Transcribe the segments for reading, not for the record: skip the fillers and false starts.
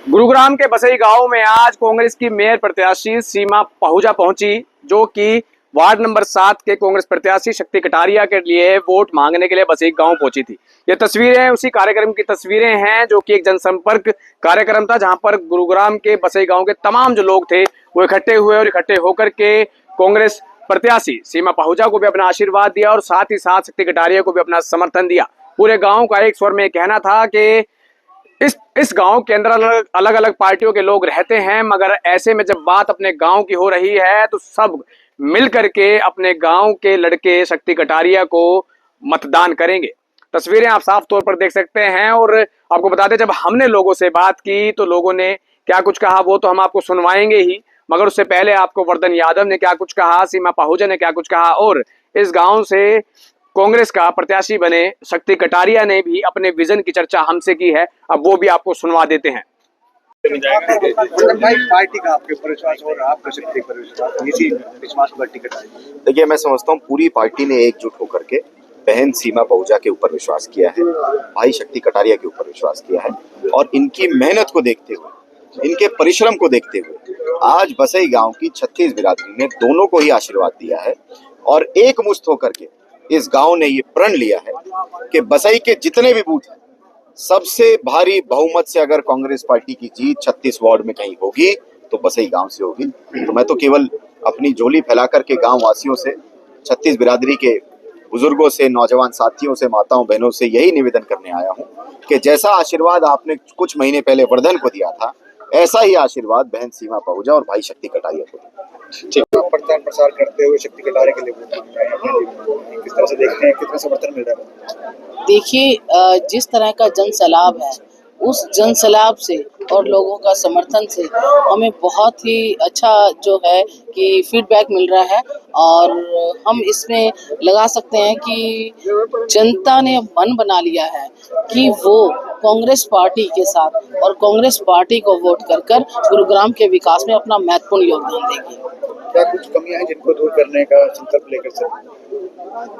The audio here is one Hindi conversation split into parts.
गुरुग्राम के बसई गांव में आज कांग्रेस की मेयर प्रत्याशी सीमा पहुजा पहुंची, जो कि वार्ड नंबर 7 के कांग्रेस प्रत्याशी शक्ति कटारिया के लिए वोट मांगने के लिए बसई गांव पहुंची थी। ये तस्वीरें उसी कार्यक्रम की तस्वीरें हैं, जो कि एक जनसंपर्क कार्यक्रम था, जहां पर गुरुग्राम के बसई गांव के तमाम जो लोग थे वो इकट्ठे हुए और इकट्ठे होकर के कांग्रेस प्रत्याशी सीमा पहुजा को भी अपना आशीर्वाद दिया और साथ ही साथ शक्ति कटारिया को भी अपना समर्थन दिया। पूरे गाँव का एक स्वर में कहना था कि इस गांव के अंदर अलग अलग पार्टियों के लोग रहते हैं, मगर ऐसे में जब बात अपने गांव की हो रही है तो सब मिल करके अपने गांव के लड़के शक्ति कटारिया को मतदान करेंगे। तस्वीरें आप साफ तौर पर देख सकते हैं। और आपको बता दें, जब हमने लोगों से बात की तो लोगों ने क्या कुछ कहा वो तो हम आपको सुनवाएंगे ही, मगर उससे पहले आपको वर्धन यादव ने क्या कुछ कहा, सीमा पहुजा ने क्या कुछ कहा और इस गाँव से कांग्रेस का प्रत्याशी बने शक्ति कटारिया ने भी अपने विजन की चर्चा हमसे की है। अब वो भी आपको सुनवा देते हैं। पार्टी का आपके ऊपर विश्वास और आपका शक्ति पर विश्वास पर टिकट। देखिए, मैं समझता हूँ पूरी पार्टी ने एकजुट होकर के बहन सीमा पहुजा के ऊपर विश्वास किया है, भाई शक्ति कटारिया के ऊपर विश्वास किया है और इनकी मेहनत को देखते हुए, इनके परिश्रम को देखते हुए आज बसई गांव की 36 बिरादरी ने दोनों को ही आशीर्वाद दिया है और एकमुश्त होकर के इस गांव ने ये प्रण लिया है कि बसई के जितने भी बूथ हैं, सबसे भारी बहुमत से अगर कांग्रेस पार्टी की जीत 36 वार्ड में कहीं होगी तो बसई गांव से होगी। तो मैं तो केवल अपनी झोली फैलाकर के गांव वासियों से, 36 बिरादरी के बुजुर्गों से, नौजवान साथियों से, माताओं बहनों से यही निवेदन करने आया हूं कि जैसा आशीर्वाद आपने कुछ महीने पहले वर्धन को दिया था, ऐसा ही आशीर्वाद बहन सीमा पहुजा और भाई शक्ति कटारिया को दिया। प्रचार प्रसार करते हुए शक्ति कटारिया के लिए किस तरह से देखते हैं, कितना समर्थन मिल रहा है? देखिए, जिस तरह का जन सैलाब है, उस जन सैलाब से और लोगों का समर्थन से हमें बहुत ही अच्छा जो है कि फीडबैक मिल रहा है और हम इसमें लगा सकते हैं कि जनता ने मन बना लिया है कि वो कांग्रेस पार्टी के साथ और कांग्रेस पार्टी को वोट कर गुरुग्राम के विकास में अपना महत्वपूर्ण योगदान देगी। क्या कुछ कमियां हैं जिनको दूर करने का संकल्प लेकर चल?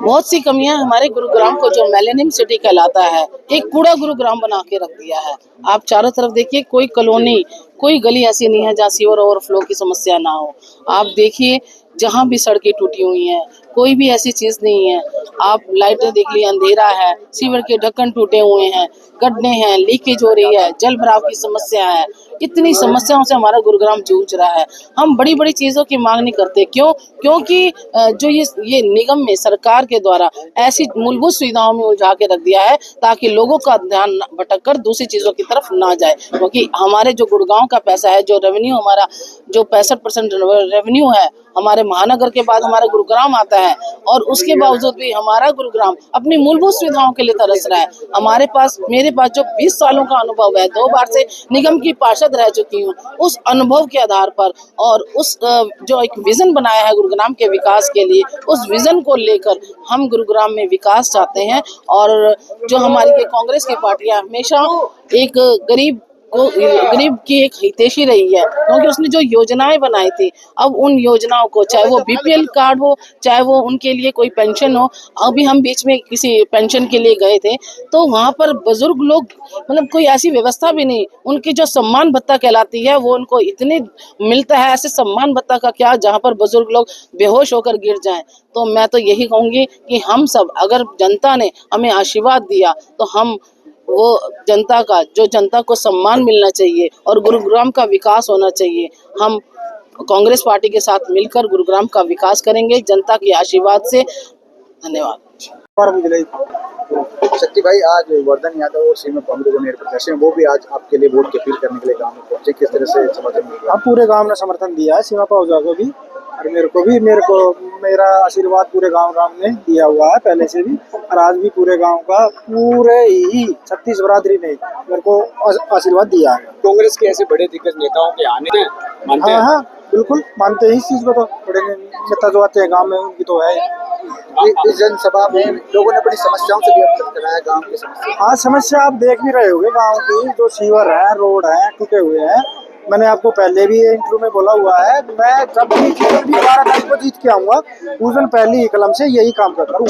बहुत सी कमियां हमारे गुरुग्राम को, जो मिलेनियम सिटी कहलाता है, एक कूड़ा गुरुग्राम बना के रख दिया है। आप चारों तरफ देखिए, कोई कॉलोनी, कोई गली ऐसी नहीं है जहाँ सीवर ओवरफ्लो की समस्या ना हो। आप देखिए, जहाँ भी सड़कें टूटी हुई हैं, कोई भी ऐसी चीज नहीं है। आप लाइटें देख ली, अंधेरा है, सीवर के ढक्कन टूटे हुए हैं, गड्ढे हैं, लीकेज हो रही है, जल भराव की समस्या है। इतनी समस्याओं से हमारा गुरुग्राम जूझ रहा है। हम बड़ी बड़ी चीजों की मांग नहीं करते। क्यों? क्योंकि जो ये निगम में सरकार के द्वारा ऐसी मूलभूत सुविधाओं में उलझा के रख दिया है ताकि लोगों का ध्यान भटक कर दूसरी चीजों की तरफ ना जाए। क्योंकि हमारे जो गुड़गांव का पैसा है, जो रेवेन्यू हमारा, जो 65% रेवेन्यू है, हमारे महानगर के बाद हमारा गुरुग्राम आता है और उसके बावजूद भी हमारा गुरुग्राम अपनी मूलभूत सुविधाओं के लिए तरस रहा है। मेरे पास जो 20 सालों का अनुभव है, 2 बार से निगम की पार्षद रह चुकी हूँ, उस अनुभव के आधार पर और उस जो एक विजन बनाया है गुरुग्राम के विकास के लिए, उस विजन को लेकर हम गुरुग्राम में विकास चाहते हैं। और जो हमारी कांग्रेस की पार्टियां हमेशा एक गरीब की एक हितैषी रही है, क्योंकि उसने जो योजनाएं बनाई थी, अब उन योजनाओं को, चाहे वो बीपीएल कार्ड हो, चाहे वो उनके लिए कोई पेंशन हो। अभी हम बीच में किसी पेंशन के लिए गए थे तो वहां पर बुजुर्ग लोग, मतलब कोई ऐसी व्यवस्था भी नहीं, उनकी जो सम्मान भत्ता कहलाती है वो उनको इतने मिलता है। ऐसे सम्मान भत्ता का क्या, जहाँ पर बुजुर्ग लोग बेहोश होकर गिर जाएं। तो मैं तो यही कहूंगी कि हम सब, अगर जनता ने हमें आशीर्वाद दिया तो हम वो जनता का, जो जनता को सम्मान मिलना चाहिए और गुरुग्राम का विकास होना चाहिए, हम कांग्रेस पार्टी के साथ मिलकर गुरुग्राम का विकास करेंगे जनता के आशीर्वाद से। धन्यवाद। शक्ति भाई, आज वर्धन यादव और सीमा पहुजा जो मेरे प्रत्याशी हैं, वो भी आज आपके लिए वोट की अपील करने के लिए गांव में पहुंचे। किस तरह से समर्थन मिल रहा है? पूरे गांव ने समर्थन दिया है सीमा पहुजा को भी और मेरा आशीर्वाद पूरे गांव ने दिया हुआ है पहले से भी, और आज भी पूरे गांव का, पूरे ही 36 बरादरी ने मेरे को आशीर्वाद दिया है। कांग्रेस के ऐसे बड़े दिग्गज नेताओं के आने मानते हैं? हाँ, बिल्कुल मानते हैं इस चीज को। तो बड़े नेता जो आते हैं गाँव में, उनकी तो है। इस जनसभा में लोगों ने अपनी समस्याओं से भी अवगत कराया, गाँव की समस्या। हाँ, समस्या आप देख भी रहे होंगे गाँव की, जो सीवर है, रोड है, टूटे हुए हैं। मैंने आपको पहले भी इंटरव्यू में बोला हुआ है, मैं जब भी 12 तारीख को जीत के आऊंगा, उस दिन पहली ही कलम से यही काम करता हूँ।